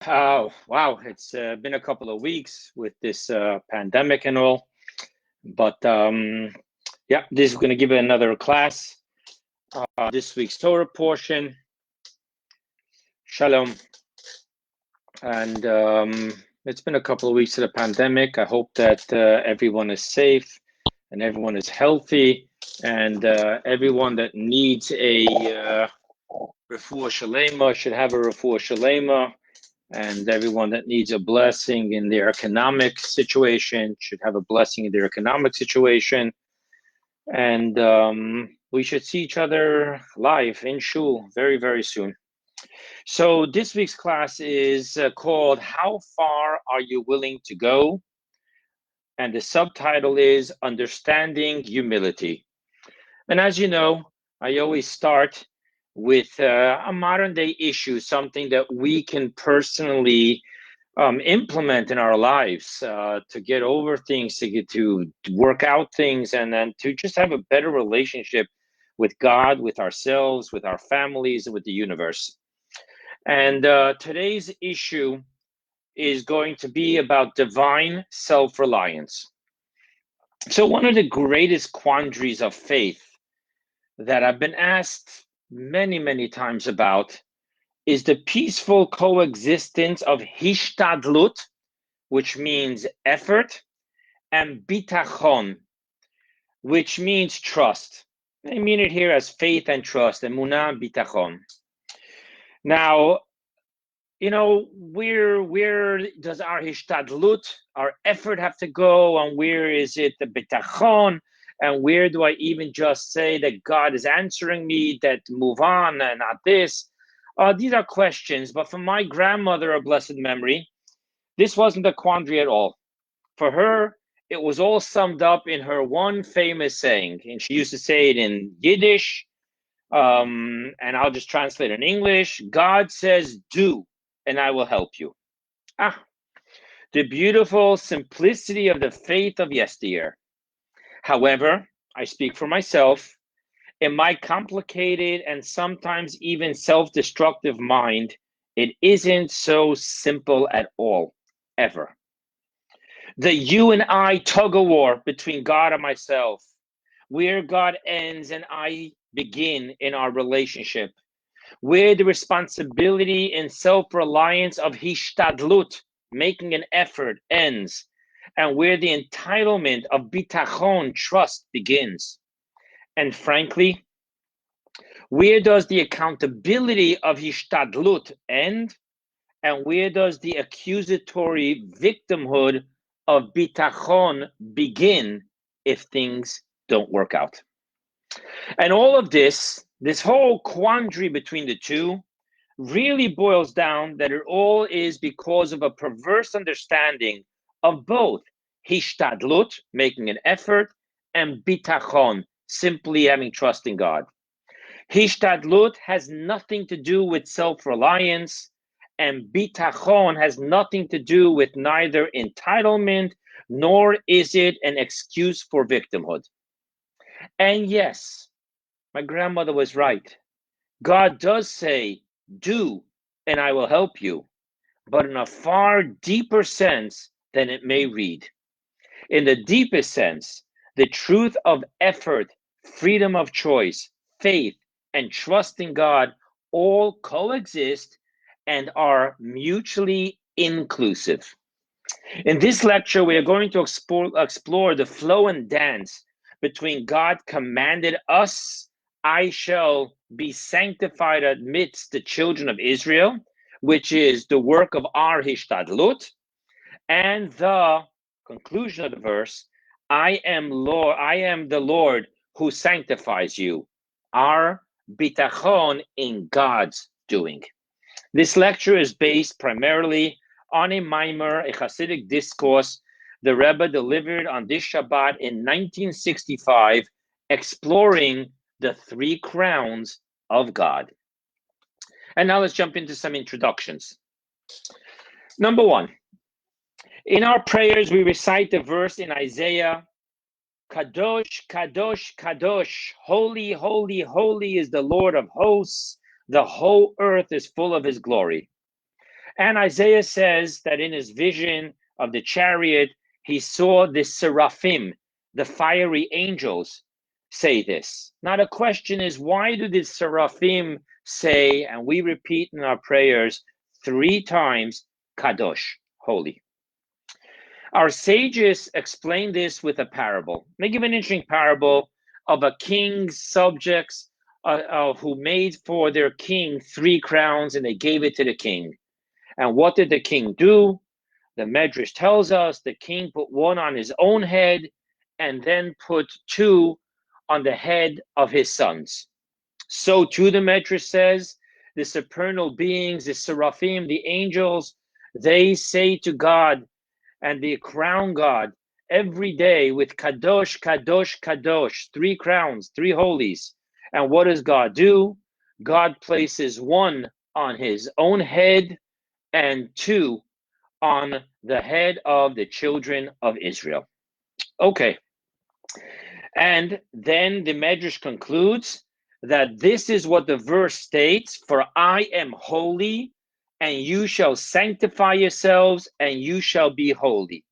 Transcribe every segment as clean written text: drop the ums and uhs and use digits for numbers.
Oh, wow. It's been a couple of weeks with this pandemic and all. But yeah, this is going to give it another class. This week's Torah portion. Shalom. And it's been a couple of weeks of the pandemic. I hope that everyone is safe and everyone is healthy, and everyone that needs a refuah shalema should have a refuah shalema. And everyone that needs a blessing in their economic situation should have a blessing in their economic situation. And we should see each other live in shul very, very soon. So this week's class is called How Far Are You Willing to Go? And the subtitle is Understanding Humility. And as you know, I always start with a modern day issue, something that we can personally implement in our lives to get over things, to work out things, and then to just have a better relationship with God, with ourselves, with our families, and with the universe. And today's issue is going to be about divine self-reliance. So one of the greatest quandaries of faith that I've been asked many, many times about is the peaceful coexistence of Hishtadlut, which means effort, and Bitochon, which means trust. I mean it here as faith and trust, Emunah, Bitochon. Now, you know, where does our Hishtadlut, our effort, have to go, and where is it the Bitochon, and where do I even just say that God is answering me, that move on and not this? These are questions, but for my grandmother of blessed memory, this wasn't a quandary at all. For her, it was all summed up in her one famous saying, and she used to say it in Yiddish, and I'll just translate in English. God says, do, and I will help you. The beautiful simplicity of the faith of yesteryear. However, I speak for myself. In my complicated and sometimes even self-destructive mind, it isn't so simple at all, ever. The you and I tug-a-war between God and myself, where God ends and I begin in our relationship, where the responsibility and self-reliance of Hishtadlut, making an effort, ends, and where the entitlement of Bitochon, trust, begins. And frankly, where does the accountability of Hishtadlut end? And where does the accusatory victimhood of Bitochon begin if things don't work out? And all of this whole quandary between the two, really boils down that it all is because of a perverse understanding of both Hishtadlut, making an effort, and Bitochon, simply having trust in God. Hishtadlut has nothing to do with self-reliance, and Bitochon has nothing to do with neither entitlement, nor is it an excuse for victimhood. And yes, my grandmother was right. God does say, do, and I will help you, but in a far deeper sense than it may read. In the deepest sense, the truth of effort, freedom of choice, faith, and trust in God all coexist and are mutually inclusive. In this lecture, we are going to explore the flow and dance between God commanded us, I shall be sanctified amidst the children of Israel, which is the work of our Hishtadlut, and the conclusion of the verse, I am the Lord who sanctifies you, our Bitochon in God's doing. This lecture is based primarily on a mimer, a Hasidic discourse the Rebbe delivered on this Shabbat in 1965, exploring the three crowns of God. And now let's jump into some introductions. Number one, in our prayers, we recite the verse in Isaiah, Kadosh, Kadosh, Kadosh, holy, holy, holy is the Lord of hosts. The whole earth is full of his glory. And Isaiah says that in his vision of the chariot, he saw the seraphim, the fiery angels, say this. Now the question is, why do the seraphim say, and we repeat in our prayers 3 times, Kadosh, holy? Our sages explain this with a parable. They give an interesting parable of a king's subjects who made for their king 3 crowns, and they gave it to the king. And what did the king do? The Medrash tells us the king put 1 on his own head and then put 2 on the head of his sons. So too, the Medrash says, the supernal beings, the seraphim, the angels, they say to God and they crown God every day with Kadosh, Kadosh, Kadosh, 3 crowns, 3 holies. And what does God do? God places 1 on his own head and 2 on the head of the children of Israel. Okay. And then the Medrash concludes that this is what the verse states, for I am holy, and you shall sanctify yourselves, and you shall be holy.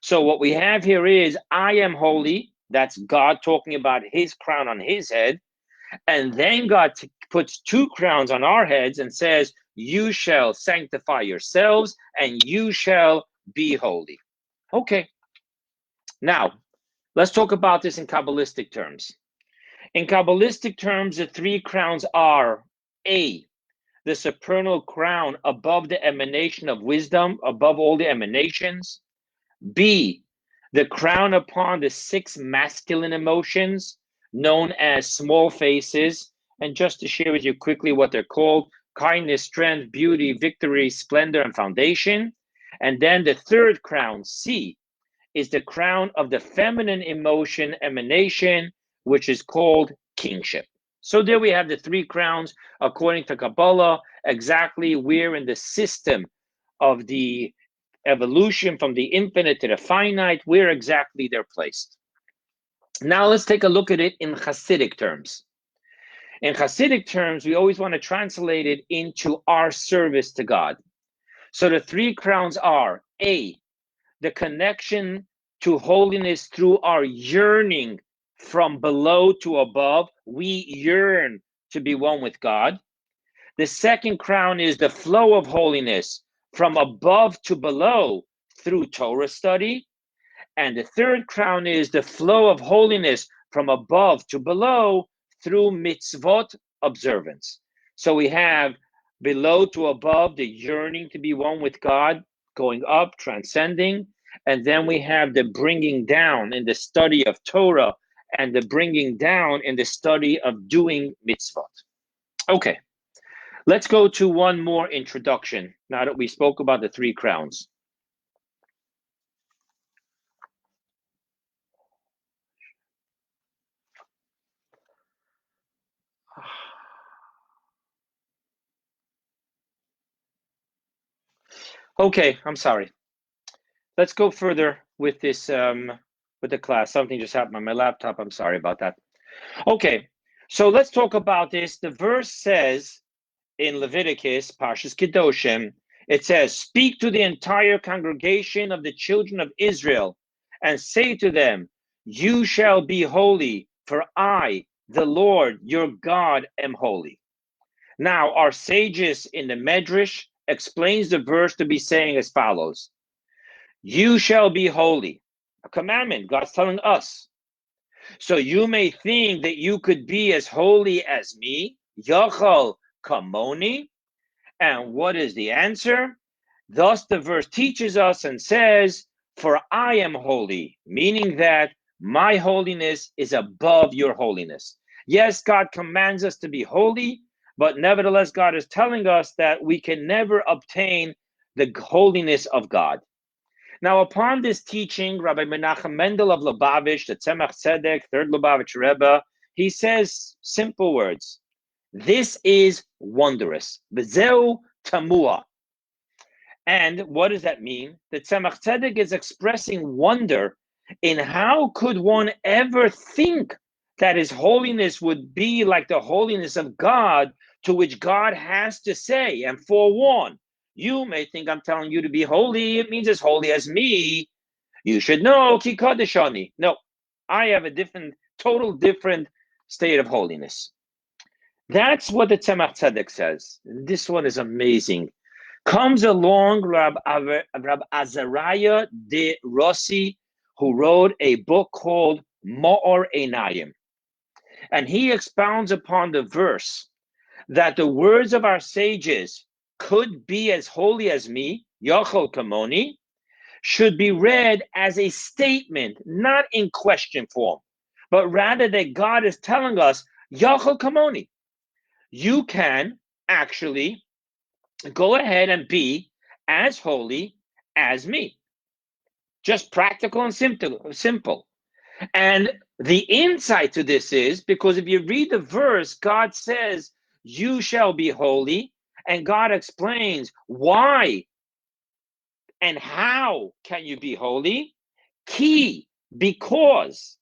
So what we have here is, I am holy, that's God talking about his crown on his head, and then God puts 2 crowns on our heads and says, you shall sanctify yourselves, and you shall be holy. Okay, now, let's talk about this in Kabbalistic terms. In Kabbalistic terms, the 3 crowns are A, the supernal crown above the emanation of wisdom, above all the emanations. B, the crown upon the 6 masculine emotions, known as small faces. And just to share with you quickly what they're called: kindness, strength, beauty, victory, splendor, and foundation. And then the 3rd crown, C, is the crown of the feminine emotion emanation, which is called kingship. So there we have the 3 crowns, according to Kabbalah, exactly where in the system of the evolution from the infinite to the finite, where exactly they're placed. Now let's take a look at it in Hasidic terms. In Hasidic terms, we always want to translate it into our service to God. So the 3 crowns are A, the connection to holiness through our yearning from below to above. We yearn to be one with God. The 2nd crown is the flow of holiness from above to below through Torah study. And the 3rd crown is the flow of holiness from above to below through mitzvot observance. So we have below to above, the yearning to be one with God, going up, transcending. And then we have the bringing down in the study of Torah and the bringing down in the study of doing mitzvot. Okay, let's go to one more introduction now that we spoke about the 3 crowns. Okay, I'm sorry. Let's go further with this, with the class. Something just happened on my laptop. I'm sorry about that. Okay, so let's talk about this. The verse says in Leviticus, Parshas Kedoshim, it says, speak to the entire congregation of the children of Israel and say to them, you shall be holy, for I, the Lord, your God, am holy. Now, our sages in the Medrash explains the verse to be saying as follows: you shall be holy, a commandment God's telling us. So you may think that you could be as holy as me, Yachal Kamoni. And what is the answer? Thus the verse teaches us and says, for I am holy, meaning that my holiness is above your holiness. Yes, God commands us to be holy, but nevertheless, God is telling us that we can never obtain the holiness of God. Now, upon this teaching, Rabbi Menachem Mendel of Lubavitch, the Tzemach Tzedek, 3rd Lubavitch Rebbe, he says simple words: this is wondrous. B'zeu tamua. And what does that mean? The Tzemach Tzedek is expressing wonder in how could one ever think that his holiness would be like the holiness of God, to which God has to say and forewarn, You may think I'm telling you to be holy. It means as holy as me. You should know, ki kodeshani. No, I have a total different state of holiness. That's what the Tzemach Tzedek says. This one is amazing. Comes along Rab Azariah de Rossi, who wrote a book called Ma'or Einayim. And he expounds upon the verse that the words of our sages could be as holy as me, Yochel Kamoni, should be read as a statement, not in question form, but rather that God is telling us, Yochel Kamoni, you can actually go ahead and be as holy as me. Just practical and simple. And the insight to this is because if you read the verse, God says, you shall be holy. And God explains why and how can you be holy? Ki, because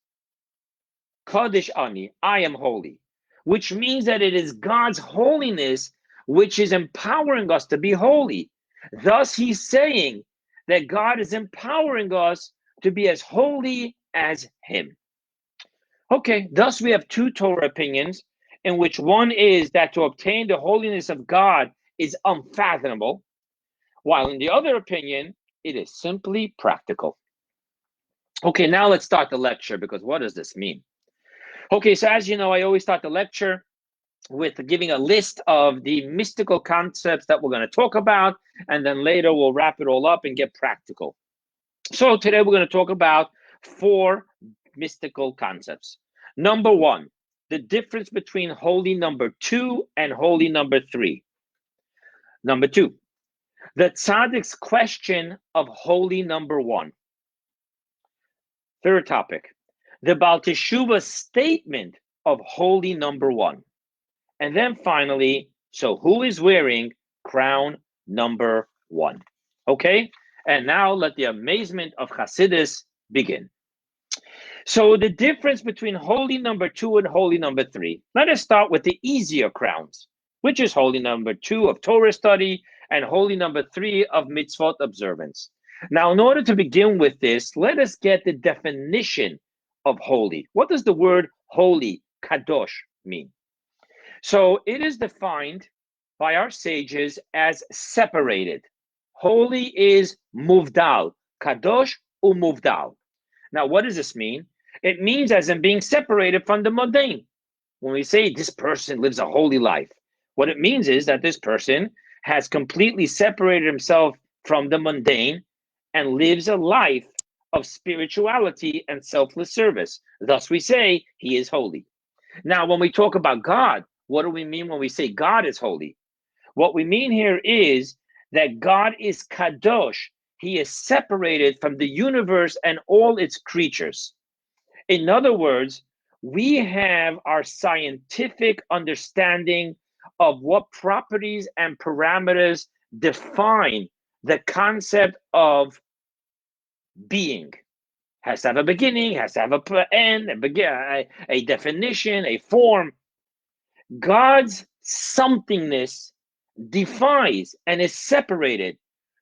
Kadesh Ani, I am holy, which means that it is God's holiness which is empowering us to be holy. Thus, he's saying that God is empowering us to be as holy as him. Okay, thus we have two Torah opinions, in which one is that to obtain the holiness of God is unfathomable, while in the other opinion, it is simply practical. Okay, now let's start the lecture, because what does this mean? Okay, so as you know, I always start the lecture with giving a list of the mystical concepts that we're going to talk about, and then later we'll wrap it all up and get practical. So today we're going to talk about 4 mystical concepts. Number 1, the difference between holy number 2 and holy number 3. Number 2, the tzaddik's question of holy number 1. Third topic, the Baal Teshuva's statement of holy number 1. And then finally, so who is wearing crown number 1? Okay, and now let the amazement of Hasidus begin. So the difference between holy number 2 and holy number 3. Let us start with the easier crowns, which is holy number 2 of Torah study and holy number 3 of mitzvot observance. Now, in order to begin with this, let us get the definition of holy. What does the word holy, kadosh, mean? So it is defined by our sages as separated. Holy is muvdal, kadosh umuvdal. Now, what does this mean? It means as in being separated from the mundane. When we say this person lives a holy life, what it means is that this person has completely separated himself from the mundane and lives a life of spirituality and selfless service. Thus we say he is holy. Now, when we talk about God, what do we mean when we say God is holy? What we mean here is that God is kadosh. He is separated from the universe and all its creatures. In other words, we have our scientific understanding of what properties and parameters define the concept of being. Has to have a beginning, has to have an end, a definition, a form. God's somethingness defies and is separated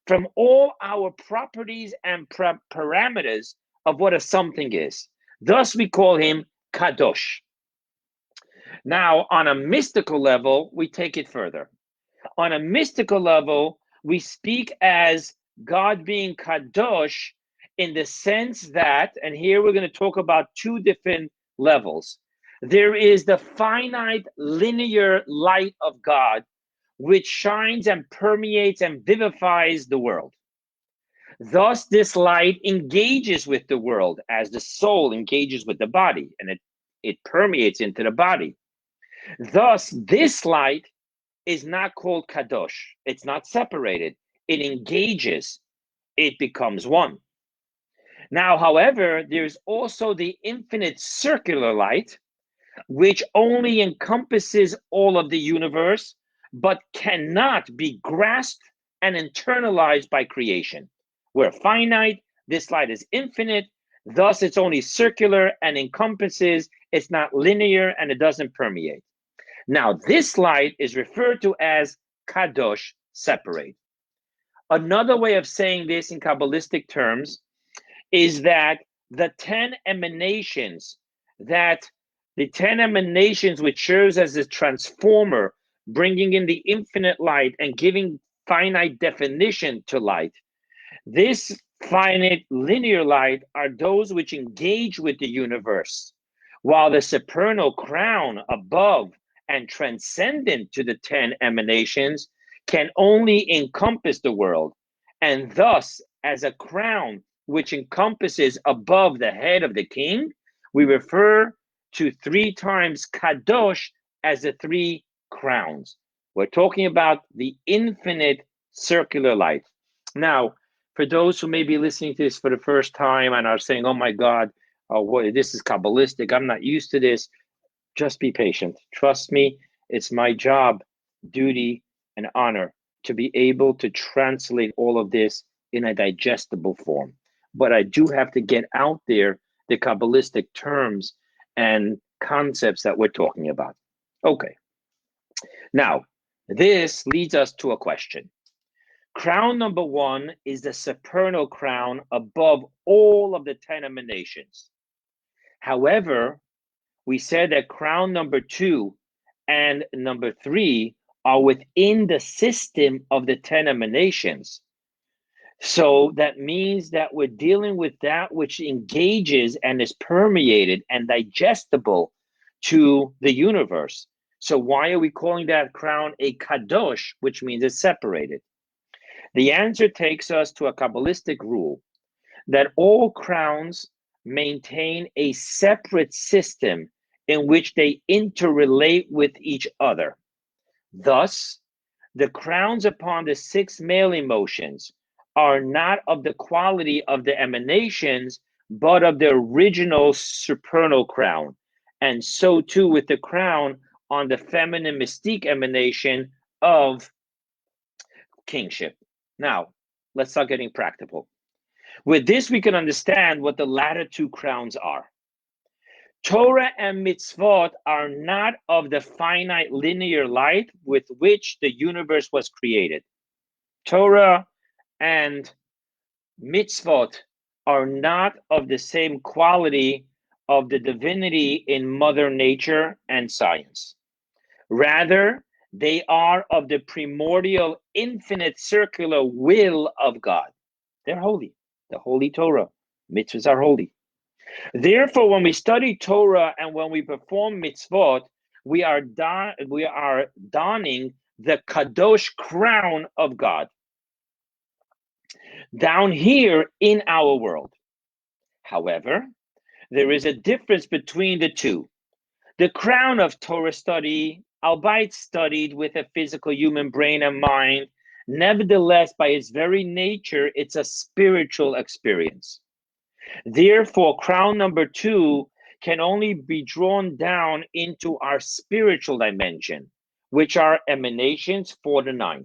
from all our properties and parameters of what a something is. Thus, we call him Kadosh. Now, on a mystical level, we take it further. On a mystical level, we speak as God being Kadosh in the sense that, and here we're going to talk about 2 different levels. There is the finite linear light of God, which shines and permeates and vivifies the world. Thus, this light engages with the world as the soul engages with the body, and it permeates into the body. Thus, this light is not called Kadosh. It's not separated. It engages. It becomes one. Now, however, there's also the infinite circular light, which only encompasses all of the universe, but cannot be grasped and internalized by creation. We're finite, this light is infinite, thus it's only circular and encompasses, it's not linear and it doesn't permeate. Now, this light is referred to as Kadosh, separate. Another way of saying this in Kabbalistic terms is that the 10 emanations, which serves as a transformer, bringing in the infinite light and giving finite definition to light. This finite linear light are those which engage with the universe, while the supernal crown above and transcendent to the 10 emanations can only encompass the world, and thus, as a crown which encompasses above the head of the king, we refer to 3 times Kadosh as the 3 crowns. We're talking about the infinite circular light. Now, for those who may be listening to this for the first time and are saying, oh my God, this is Kabbalistic, I'm not used to this, just be patient. Trust me, it's my job, duty, and honor to be able to translate all of this in a digestible form. But I do have to get out there the Kabbalistic terms and concepts that we're talking about. Okay. Now, this leads us to a question. Crown number 1 is the supernal crown above all of the 10 emanations. However, we said that crown number 2 and number 3 are within the system of the 10 emanations. So that means that we're dealing with that which engages and is permeated and digestible to the universe. So why are we calling that crown a kadosh, which means it's separated? The answer takes us to a Kabbalistic rule that all crowns maintain a separate system in which they interrelate with each other. Thus, the crowns upon the 6 male emotions are not of the quality of the emanations, but of the original supernal crown. And so too with the crown on the feminine mystique emanation of kingship. Now, let's start getting practical. With this, we can understand what the latter 2 crowns are. Torah and mitzvot are not of the finite linear light with which the universe was created. Torah and mitzvot are not of the same quality of the divinity in Mother Nature and science. Rather, they are of the primordial, infinite, circular will of God. They're holy. The holy Torah. Mitzvahs are holy. Therefore, when we study Torah and when we perform mitzvot, we are donning the kadosh crown of God down here in our world. However, there is a difference between the two. The crown of Torah study, albeit studied with a physical human brain and mind, nevertheless, by its very nature, it's a spiritual experience. Therefore, crown number 2 can only be drawn down into our spiritual dimension, which are emanations 4 to 9,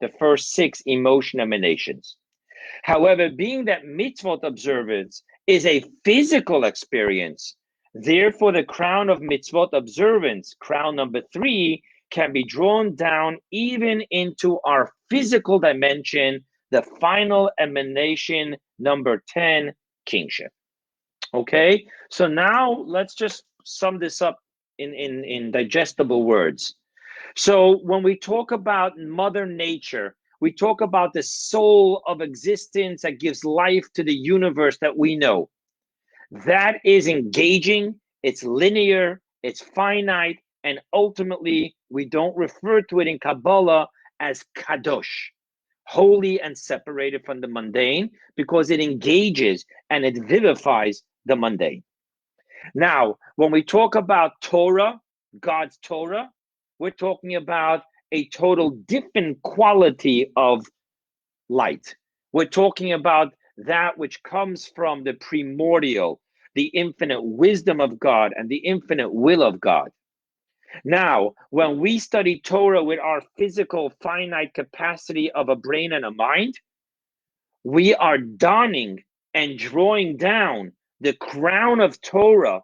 the first 6 emotion emanations. However, being that mitzvot observance is a physical experience, therefore the crown of mitzvot observance, crown number 3, can be drawn down even into our physical dimension, the final emanation number 10, kingship. Okay, so now let's just sum this up in digestible words. So when we talk about Mother Nature, we talk about the soul of existence that gives life to the universe that we know. That is engaging, it's linear, it's finite, and ultimately we don't refer to it in Kabbalah as kadosh, holy and separated from the mundane, because it engages and it vivifies the mundane. Now, when we talk about Torah, God's Torah, we're talking about a total different quality of light. We're talking about that which comes from the primordial, the infinite wisdom of God and the infinite will of God. Now, when we study Torah with our physical finite capacity of a brain and a mind, we are donning and drawing down the crown of Torah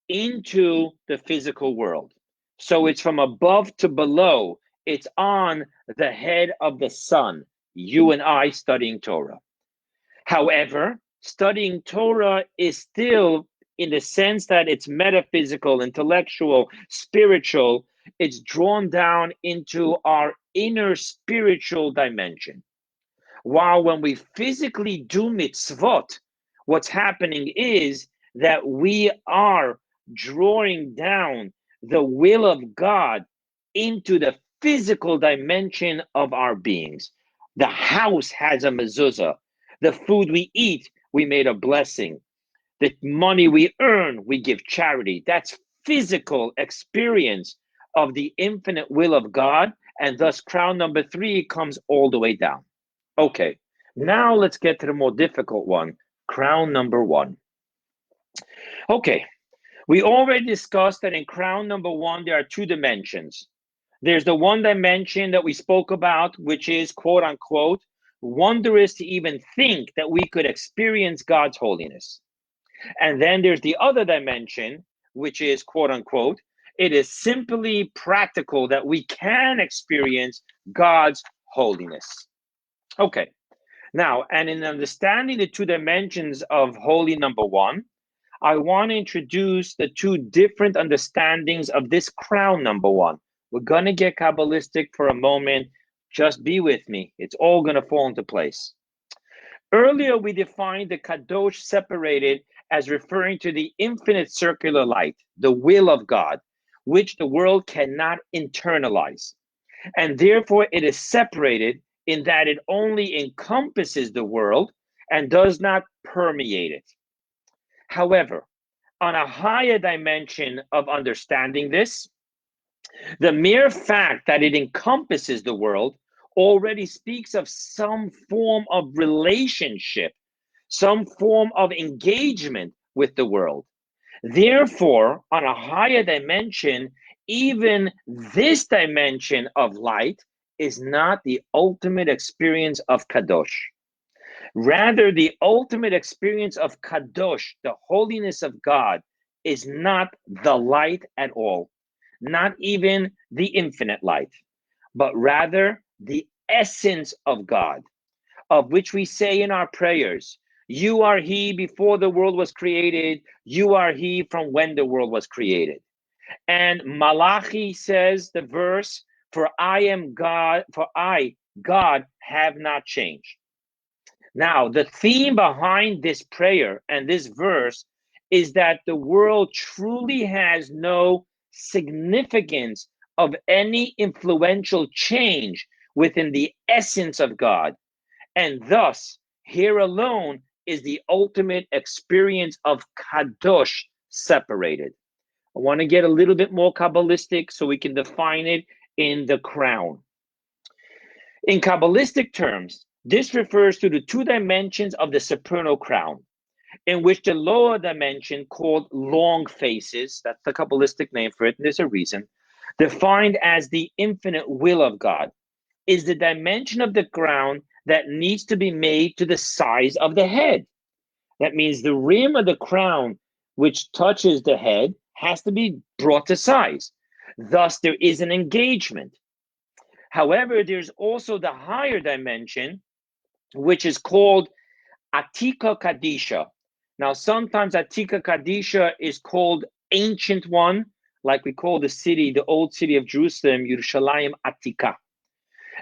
into the physical world. So it's from above to below. It's on the head of the sun, you and I studying Torah. However, studying Torah is still, in the sense that it's metaphysical, intellectual, spiritual, it's drawn down into our inner spiritual dimension. While when we physically do mitzvot, what's happening is that we are drawing down the will of God into the physical dimension of our beings. The house has a mezuzah. The food we eat, we made a blessing. The money we earn, we give charity. That's physical experience of the infinite will of God. And thus, crown number 3 comes all the way down. Okay, now let's get to the more difficult one, crown number 1. Okay, we already discussed that in crown number 1, there are 2 dimensions. There's the one dimension that we spoke about, which is, quote unquote, wondrous to even think that we could experience God's holiness. And then there's the other dimension, which is, quote unquote, it is simply practical that we can experience God's holiness. Okay, now, and in understanding the 2 dimensions of holy number 1, I want to introduce the 2 different understandings of this crown number 1. We're going to get Kabbalistic for a moment. Just be with me. It's all going to fall into place. Earlier, we defined the Kadosh separated as referring to the infinite circular light, the will of God, which the world cannot internalize. And therefore, it is separated in that it only encompasses the world and does not permeate it. However, on a higher dimension of understanding this, the mere fact that it encompasses the world already speaks of some form of relationship, some form of engagement with the world. Therefore, on a higher dimension, even this dimension of light is not the ultimate experience of Kadosh. Rather, the ultimate experience of Kadosh, the holiness of God, is not the light at all, not even the infinite light, but rather the essence of God, of which we say in our prayers, you are he before the world was created, you are he from when the world was created. And Malachi says the verse, for I am God, for I, God, have not changed. Now, the theme behind this prayer and this verse is that the world truly has no significance of any influential change within the essence of God. And thus, here alone is the ultimate experience of Kadosh separated. I want to get a little bit more Kabbalistic so we can define it in the crown. In Kabbalistic terms, this refers to the 2 dimensions of the supernal crown, in which the lower dimension, called long faces, that's the Kabbalistic name for it, and there's a reason, defined as the infinite will of God, is the dimension of the crown that needs to be made to the size of the head. That means the rim of the crown, which touches the head, has to be brought to size. Thus, there is an engagement. However, there's also the higher dimension, which is called Atika Kadisha. Now, sometimes Atika Kadisha is called Ancient One, like we call the city, the old city of Jerusalem, Yerushalayim Atika.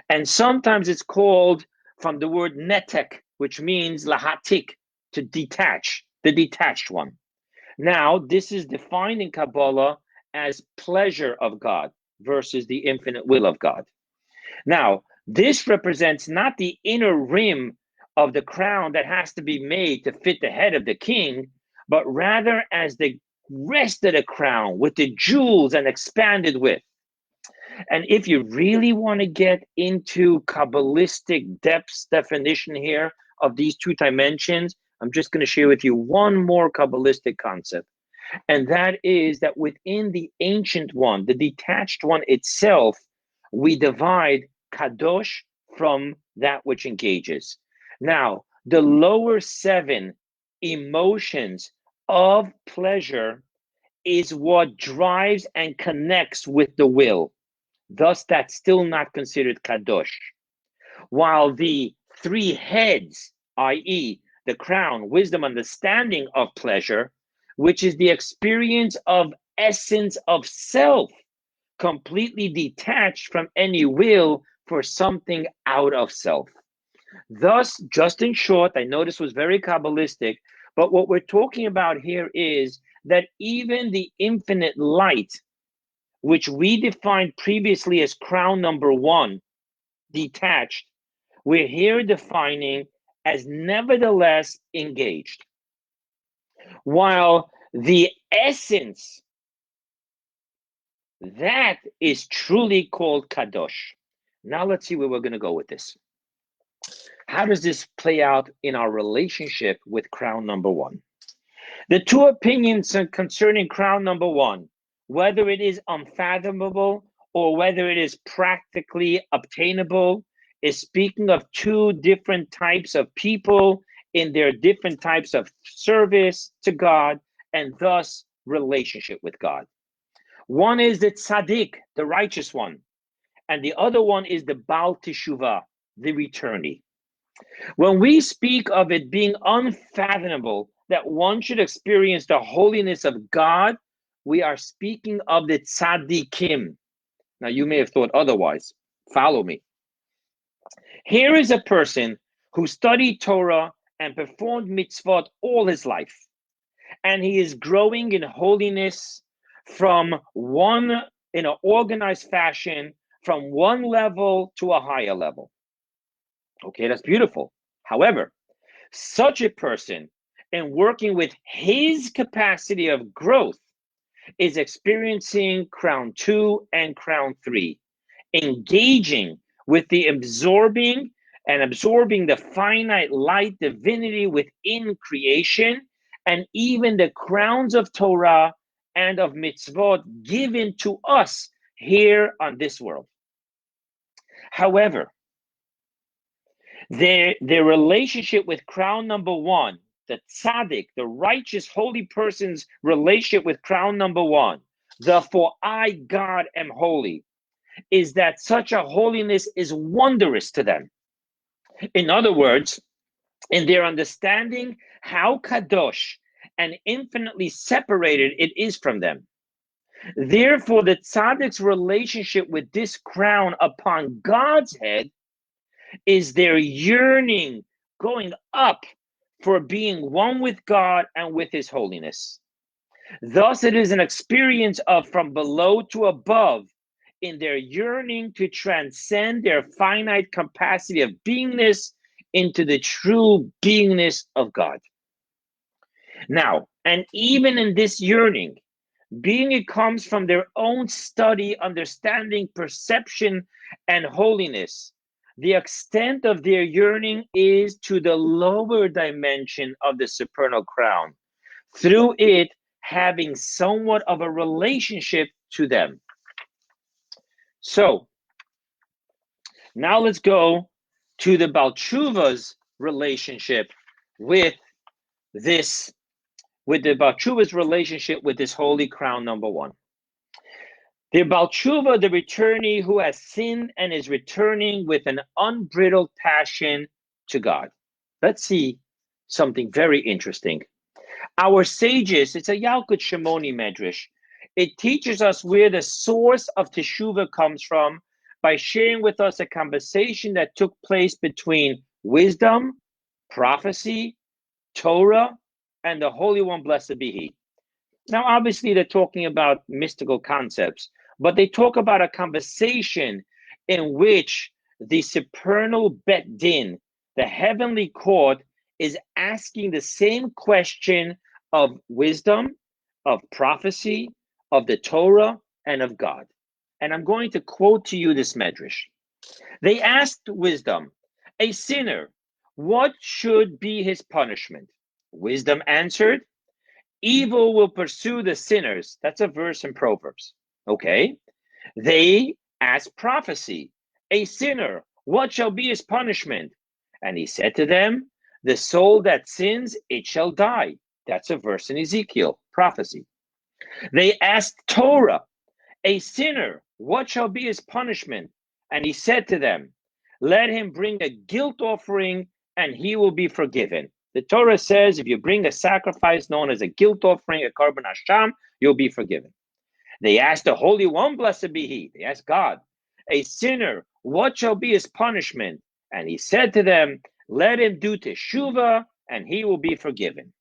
And sometimes it's called from the word netek, which means lahatik, to detach, the detached one. Now, this is defined in Kabbalah as pleasure of God versus the infinite will of God. Now, this represents not the inner rim of the crown that has to be made to fit the head of the king, but rather as the rest of the crown with the jewels and expanded width. And if you really want to get into Kabbalistic depths definition here of these 2 dimensions, I'm just going to share with you one more Kabbalistic concept. And that is that within the ancient one, the detached one itself, we divide Kadosh from that which engages. Now, the lower 7 emotions of pleasure is what drives and connects with the will. Thus, that's still not considered Kadosh. while the three heads, i.e., the crown, wisdom, understanding of pleasure, which is the experience of essence of self, completely detached from any will for something out of self. Thus, just in short, I know this was very Kabbalistic, but what we're talking about here is that even the infinite light, which we defined previously as crown number one, detached, we're here defining as nevertheless engaged. While the essence, that is truly called Kadosh. Now let's see where we're going to go with this. How does this play out in our relationship with crown number one? The two opinions concerning crown number one, whether it is unfathomable or whether it is practically obtainable, is speaking of two different types of people in their different types of service to God and thus relationship with God. One is the tzaddik, the righteous one, and the other one is the Baal Teshuvah, the returnee. When we speak of it being unfathomable that one should experience the holiness of God, we are speaking of the tzaddikim. Now, you may have thought otherwise. Follow me. Here is a person who studied Torah and performed mitzvot all his life, and he is growing in holiness from one, in an organized fashion, from one level to a higher level. Okay, that's beautiful. However, such a person, in working with his capacity of growth, is experiencing crown 2 and crown 3, engaging with the absorbing the finite light divinity within creation, and even the crowns of Torah and of mitzvot given to us here on this world. However, their relationship with crown number one, the tzaddik, the righteous holy person's relationship with crown number one, the for I, God, am holy, is that such a holiness is wondrous to them. In other words, in their understanding how kadosh and infinitely separated it is from them. Therefore, the tzaddik's relationship with this crown upon God's head is their yearning going up for being one with God and with his holiness. Thus, it is an experience of from below to above in their yearning to transcend their finite capacity of beingness into the true beingness of God. Now, and even in this yearning, being it comes from their own study, understanding, perception, and holiness, the extent of their yearning is to the lower dimension of the supernal crown, through it having somewhat of a relationship to them. So, now let's go to the Baal Teshuva's relationship with this, with the Baal Teshuva's relationship with this holy crown number one. The Baal Teshuva, the returnee who has sinned and is returning with an unbridled passion to God. Let's see something very interesting. Our sages, it's a Yalkut Shimoni Medrash. It teaches us where the source of Teshuvah comes from by sharing with us a conversation that took place between wisdom, prophecy, Torah, and the Holy One, blessed be He. Now, obviously, they're talking about mystical concepts, but they talk about a conversation in which the supernal Bet Din, the heavenly court, is asking the same question of wisdom, of prophecy, of the Torah, and of God. And I'm going to quote to you this medrash. They asked wisdom, a sinner, what should be his punishment? Wisdom answered, evil will pursue the sinners. That's a verse in Proverbs. Okay. They asked prophecy, a sinner, what shall be his punishment? And he said to them, the soul that sins, it shall die. That's a verse in Ezekiel, prophecy. They asked Torah, a sinner, what shall be his punishment? And he said to them, let him bring a guilt offering and he will be forgiven. The Torah says if you bring a sacrifice known as a guilt offering, a korban hasham, you'll be forgiven. They asked the Holy One, blessed be he. They asked God, a sinner, what shall be his punishment? And he said to them, let him do teshuvah and he will be forgiven.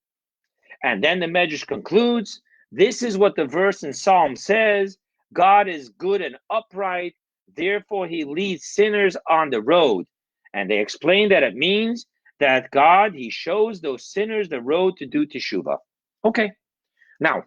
And then the Medrash concludes, this is what the verse in Psalm says, God is good and upright, therefore he leads sinners on the road. And they explain that it means that God, he shows those sinners the road to do teshuvah. Okay, now,